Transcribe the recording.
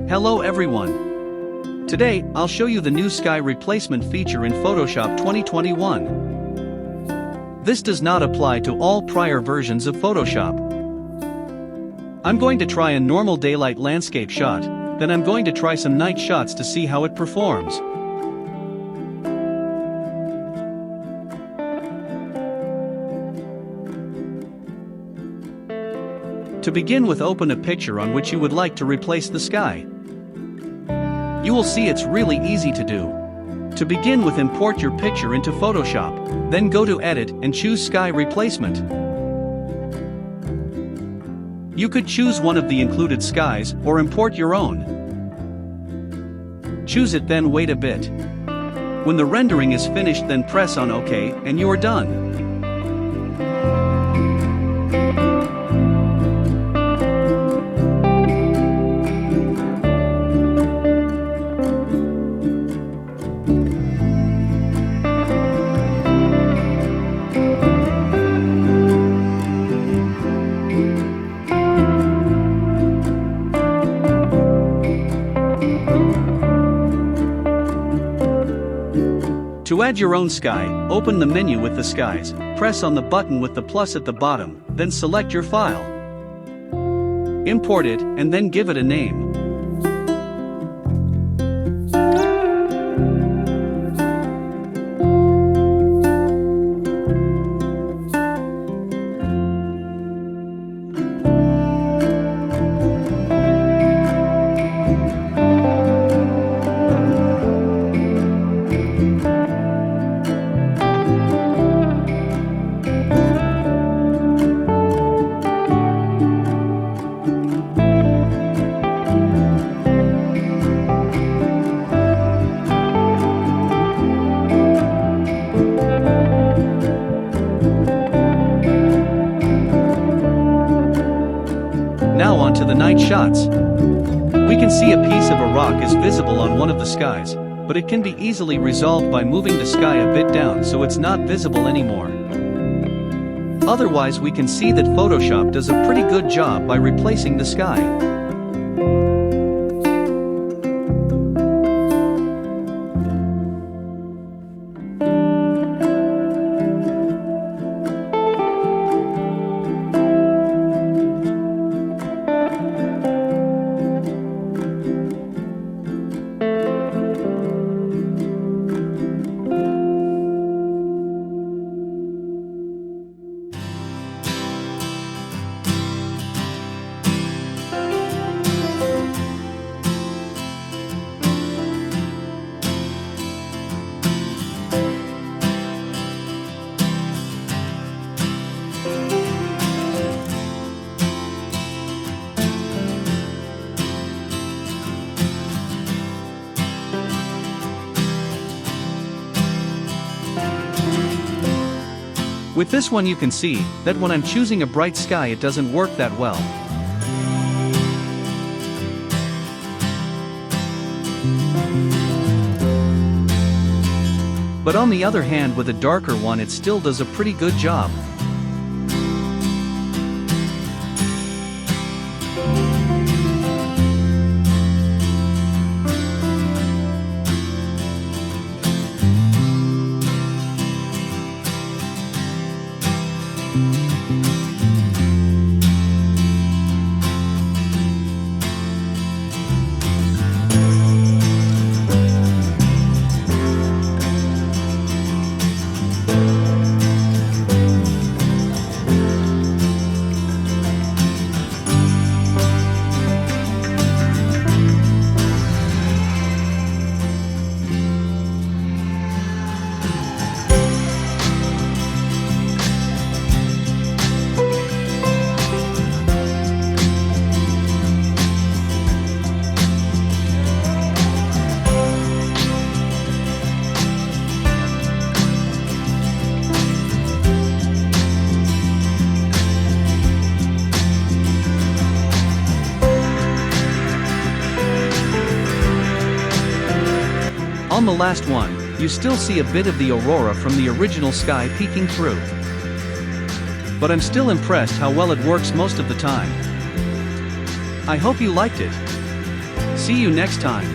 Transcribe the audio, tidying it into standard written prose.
Hello everyone. Today, I'll show you the new sky replacement feature in Photoshop 2021. This does not apply to all prior versions of Photoshop. I'm going to try a normal daylight landscape shot, then I'm going to try some night shots to see how it performs. To begin with, open a picture on which you would like to replace the sky. You will see it's really easy to do. To begin with, import your picture into Photoshop, then go to Edit and choose Sky Replacement. You could choose one of the included skies or import your own. Choose it, then wait a bit. When the rendering is finished, then press on OK and you are done. To add your own sky, open the menu with the skies, press on the button with the plus at the bottom, then select your file. Import it, and then give it a name. Now on to the night shots. We can see a piece of a rock is visible on one of the skies, but it can be easily resolved by moving the sky a bit down so it's not visible anymore. Otherwise, we can see that Photoshop does a pretty good job by replacing the sky. With this one, you can see that when I'm choosing a bright sky, it doesn't work that well. But on the other hand, with a darker one, it still does a pretty good job. On the last one, you still see a bit of the aurora from the original sky peeking through. But I'm still impressed how well it works most of the time. I hope you liked it. See you next time.